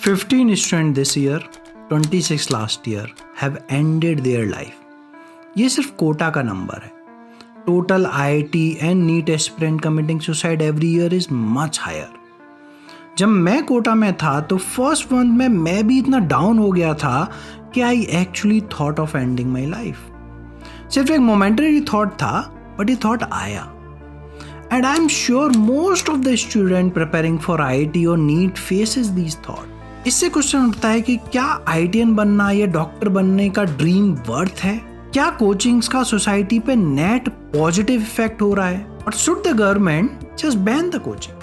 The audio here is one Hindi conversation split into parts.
15 students this year, 26 last year have ended their life. ये सिर्फ कोटा का नंबर है. Total IIT and NEET aspirant committing suicide every year is much higher. जब मैं कोटा में था तो फर्स्ट मंथ में मैं भी इतना डाउन हो गया था कि I actually thought of ending my life. सिर्फ एक मोमेंटरी थॉट था, बट ये थॉट आया. And I am sure most of the student preparing for IIT और NEET फेसेस दीज थॉट. इससे क्वेश्चन उठता है कि क्या IITian बनना या डॉक्टर बनने का ड्रीम वर्थ है? क्या कोचिंग्स का सोसाइटी पे नेट पॉजिटिव इफेक्ट हो रहा है? और should the government just ban the coaching?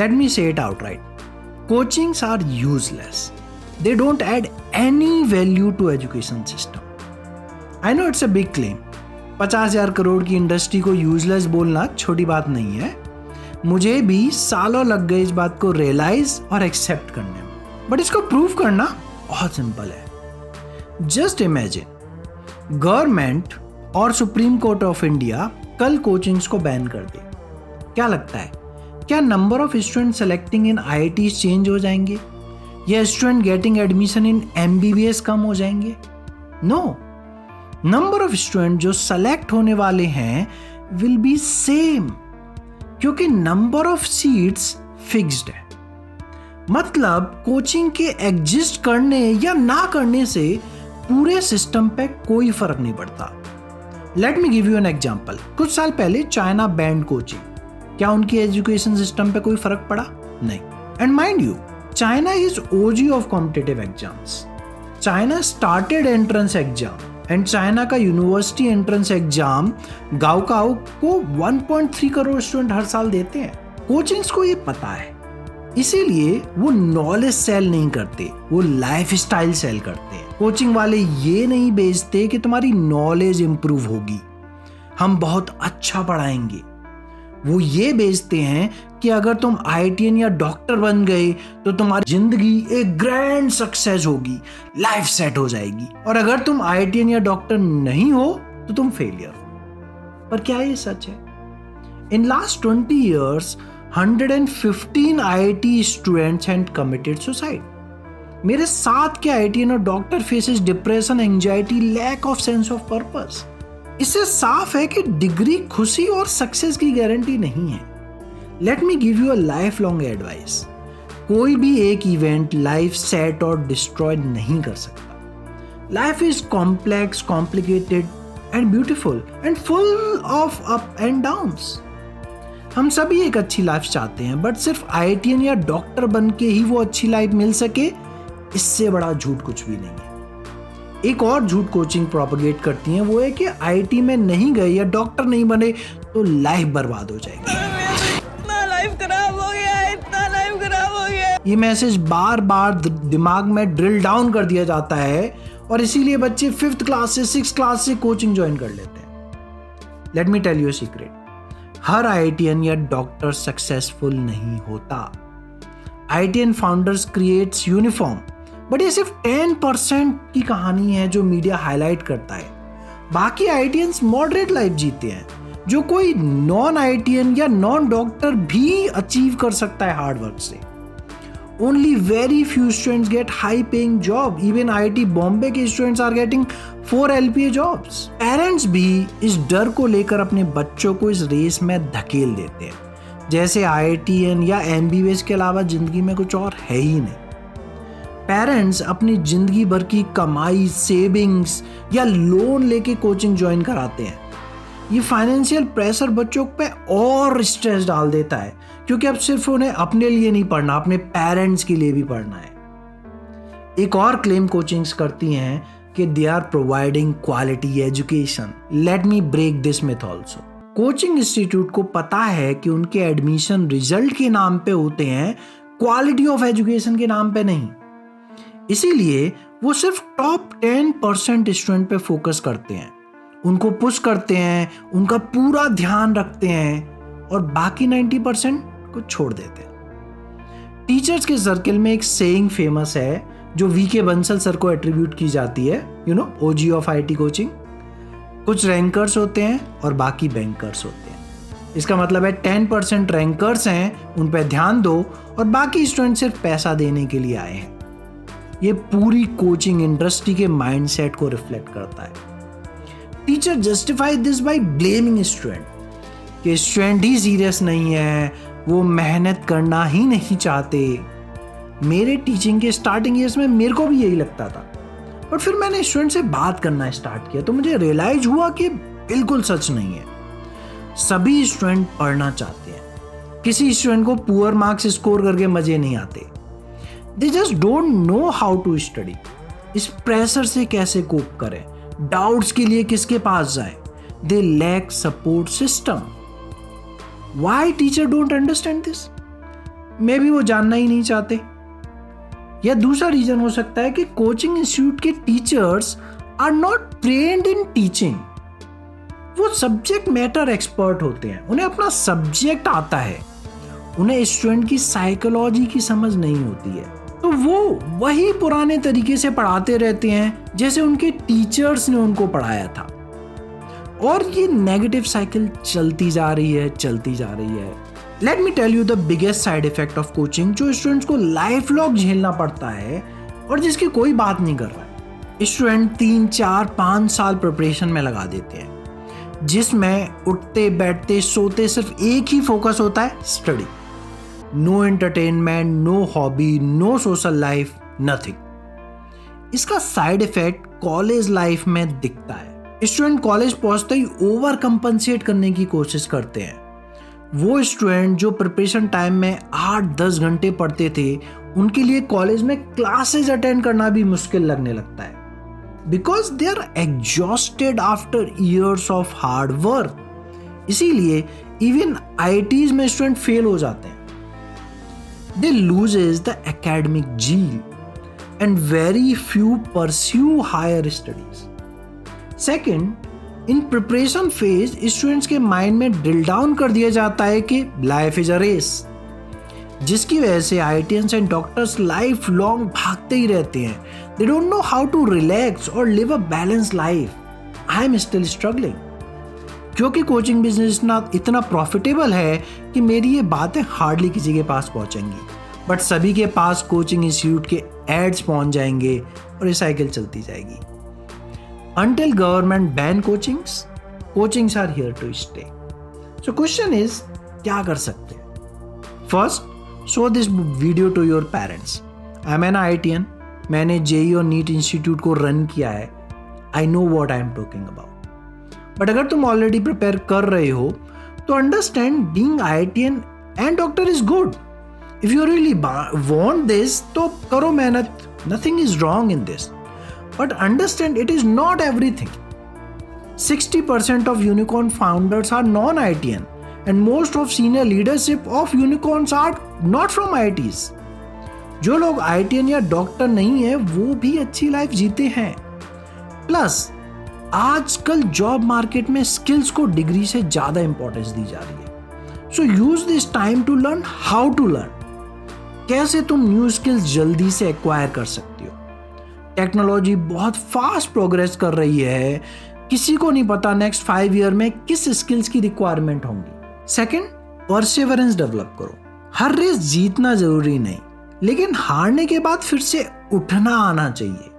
Let me say it outright. Coachings are useless. They don't add any value to education system. I know it's a big claim. 50,000 crore की इंडस्ट्री को यूजलेस बोलना छोटी बात नहीं है. मुझे भी सालों लग गए इस बात को रियलाइज और एक्सेप्ट करने में. बट इसको प्रूव करना बहुत सिंपल है. जस्ट इमेजिन गवर्नमेंट और सुप्रीम कोर्ट ऑफ इंडिया कल कोचिंग्स को बैन कर दे. क्या लगता है, क्या number of student selecting in IITs change हो जाएंगे या student getting admission in MBBS कम हो जाएंगे? नो, नंबर ऑफ स्टूडेंट जो सेलेक्ट होने वाले हैं विल बी सेम, क्योंकि नंबर ऑफ सीट्स फिक्स्ड है. मतलब कोचिंग के एग्जिस्ट करने या ना करने से पूरे सिस्टम पे कोई फर्क नहीं पड़ता. Let me give you an example. कुछ साल पहले चाइना बैंड कोचिंग. क्या उनकी एजुकेशन सिस्टम पे कोई फर्क पड़ा? नहीं. And mind you, China is OG of competitive exams. China started entrance exam and China का यूनिवर्सिटी एंट्रेंस एग्जाम गाओकाओ को 1.3 करोड़ स्टूडेंट हर साल देते हैं. कोचिंग्स को ये पता है, इसीलिए वो नॉलेज सेल नहीं करते, वो लाइफ स्टाइल सेल करते हैं. कोचिंग वाले ये नहीं बेचते कि तुम्हारी नॉलेज इंप्रूव होगी, हम बहुत अच्छा पढ़ाएंगे. वो ये बेचते हैं कि अगर तुम IITian या डॉक्टर बन गए तो तुम्हारी जिंदगी एक ग्रैंड सक्सेस होगी, लाइफ सेट हो जाएगी. और अगर तुम IITian या डॉक्टर नहीं हो तो तुम फेलियर हो. पर क्या ये सच है? In last 20 years 115 IIT students had committed suicide. मेरे साथ के IITian और doctor faces depression, anxiety, lack of sense of purpose. इससे साफ है कि डिग्री खुशी और सक्सेस की गारंटी नहीं है. Let me give you a life long advice. कोई भी एक इवेंट लाइफ सेट और डिस्ट्रॉय नहीं कर सकता. Life is complex, complicated and beautiful and full of up and downs. हम सभी एक अच्छी लाइफ चाहते हैं, बट सिर्फ IITian या डॉक्टर बन के ही वो अच्छी लाइफ मिल सके, इससे बड़ा झूठ कुछ भी नहीं है. एक और झूठ कोचिंग प्रोपगेट करती हैं, वो है कि IIT में नहीं गए या डॉक्टर नहीं बने तो लाइफ बर्बाद हो जाएगी. इतना लाइफ खराब हो गया, इतना लाइफ खराब हो गया. ये मैसेज बार बार दिमाग में ड्रिल डाउन कर दिया जाता है और इसीलिए बच्चे 5th क्लास से 6th क्लास से कोचिंग ज्वाइन कर लेते हैं. Let me tell you secret. हर IITian या डॉक्टर सक्सेसफुल नहीं होता. IITian founders creates uniform, but ये सिर्फ 10% की कहानी है जो मीडिया हाईलाइट करता है. बाकी IITians मॉडरेट लाइफ जीते हैं, जो कोई नॉन IITian या नॉन डॉक्टर भी अचीव कर सकता है हार्ड वर्क से. Only very few students get high paying job. Even IIT Bombay के students are getting 4 LPA jobs. Parents भी इस डर को लेकर अपने बच्चों को इस रेस में धकेल देते हैं, जैसे IITian या MBBS के अलावा जिंदगी में कुछ और है ही नहीं. पेरेंट्स अपनी जिंदगी भर की कमाई, सेविंग्स या लोन लेके कोचिंग ज्वाइन कराते हैं. ये फाइनेंशियल प्रेशर बच्चों पे और स्ट्रेस डाल देता है, क्योंकि अब सिर्फ उन्हें अपने लिए नहीं पढ़ना, अपने पेरेंट्स के लिए भी पढ़ना है. एक और क्लेम कोचिंग्स करती हैं कि they are providing quality education. Let me break this myth also. Coaching institute को पता है कि उनके एडमिशन रिजल्ट के नाम पे होते हैं, क्वालिटी ऑफ एजुकेशन के नाम पे नहीं. इसीलिए वो सिर्फ टॉप 10% स्टूडेंट पे फोकस करते हैं, उनको पुश करते हैं, उनका पूरा ध्यान रखते हैं और बाकी 90% को छोड़ देते हैं. टीचर्स के सर्कल में एक सेइंग फेमस है जो VK बंसल सर को एट्रीब्यूट की जाती है, OG ऑफ IIT कोचिंग. कुछ रैंकर्स होते हैं और बाकी बैंकर्स होते हैं. इसका मतलब है 10% रैंकर्स हैं, उन पर ध्यान दो, और बाकी स्टूडेंट सिर्फ पैसा देने के लिए आए हैं. ये पूरी कोचिंग इंडस्ट्री के माइंडसेट को रिफ्लेक्ट करता है। Teacher justify this by blaming student कि स्टूडेंट ही सीरियस नहीं है, वो मेहनत करना ही नहीं चाहते। मेरे टीचिंग के स्टार्टिंग ईयर्स में मेरे को भी यही लगता था, बट फिर मैंने स्टूडेंट से बात करना स्टार्ट किया तो मुझे रियलाइज हुआ कि बिल्कुल सच नहीं है। सभी स्टूडेंट पढ़ना चाहते हैं, किसी स्टूडेंट को पुअर मार्क्स स्कोर करके मजे नहीं आते। They just don't know how to study. इस प्रेशर से कैसे कोप करें, डाउट्स के लिए किसके पास जाएं। They lack support system. Why teacher don't understand this? Maybe वो जानना ही नहीं चाहते, या दूसरा रीजन हो सकता है कि कोचिंग इंस्टीट्यूट के teachers are not trained in teaching. वो सब्जेक्ट मैटर एक्सपर्ट होते हैं, उन्हें अपना सब्जेक्ट आता है, उन्हें स्टूडेंट की साइकोलॉजी की समझ नहीं होती है, तो वो वही पुराने तरीके से पढ़ाते रहते हैं जैसे उनके टीचर्स ने उनको पढ़ाया था। और ये नेगेटिव साइकिल चलती जा रही है। Let me tell you the biggest side effect of coaching जो स्टूडेंट्स को लाइफ लॉन्ग झेलना पड़ता है और जिसकी कोई बात नहीं कर रहा है। स्टूडेंट 3, 4, 5 साल प्रिपरेशन में लगा देते हैं, जिसमें उठते बैठते सोते सिर्फ एक ही फोकस होता है, study. No entertainment, no hobby, no social life, nothing. इसका साइड इफेक्ट कॉलेज लाइफ में दिखता है। स्टूडेंट कॉलेज पहुंचते ही ओवर कंपनसेट करने की कोशिश करते हैं। वो स्टूडेंट जो प्रिपरेशन टाइम में 8-10 घंटे पढ़ते थे, उनके लिए कॉलेज में क्लासेस अटेंड करना भी मुश्किल लगने लगता है, because they are exhausted after years of hard work. इसीलिए इवन IITs में स्टूडेंट फेल हो जाते हैं। They loses the academic zeal and very few pursue higher studies. Second, in preparation phase students के माइंड में ड्रिल डाउन कर दिया जाता है कि लाइफ इज अ रेस, जिसकी वजह से IITians and doctors life long भागते ही रहते हैं। They don't know how to relax और live a balance life. I am still struggling. क्योंकि कोचिंग बिजनेस इतना प्रॉफिटेबल है कि मेरी ये बातें हार्डली किसी के पास पहुंचेंगी, बट सभी के पास कोचिंग इंस्टीट्यूट के एड्स पहुंच जाएंगे और ये साइकिल चलती जाएगी। Until government ban coachings are here to stay. So question is, क्या कर सकते हैं? First, show this video to your parents. I'm an IITian. मैंने JEE और NEET इंस्टीट्यूट को रन किया है. I know what I am talking about. But अगर तुम ऑलरेडी प्रिपेयर कर रहे हो तो understand being IITian and doctor is good. If you really want this, तो करो मेहनत. Nothing is wrong in this. But understand it is not everything. 60% of unicorn founders are non-IITian and most of senior leadership of unicorns are not from IITs. जो लोग IITian या डॉक्टर नहीं है वो भी अच्छी लाइफ जीते हैं। प्लस आजकल जॉब मार्केट में स्किल्स को डिग्री से ज्यादा इंपॉर्टेंस दी जा रही है। So use this time to learn how to learn. कैसे तुम न्यू स्किल्स जल्दी से एक्वायर कर सकते हो। टेक्नोलॉजी बहुत फास्ट प्रोग्रेस कर रही है, किसी को नहीं पता नेक्स्ट 5 ईयर में किस स्किल्स की रिक्वायरमेंट होंगी। सेकंड, परसिवरेंस डेवलप करो। हर रेस जीतना जरूरी नहीं, लेकिन हारने के बाद फिर से उठना आना चाहिए।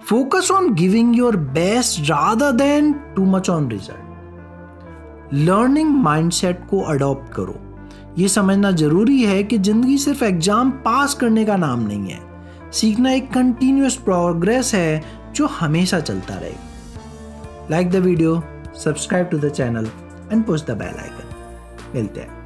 Focus on giving your best rather than too much on result. Learning mindset को अडॉप्ट करो। ये समझना जरूरी है कि जिंदगी सिर्फ एग्जाम पास करने का नाम नहीं है। सीखना एक कंटिन्यूअस प्रोग्रेस है जो हमेशा चलता रहेगा। Like the video, subscribe to the channel and push the bell icon. मिलते हैं।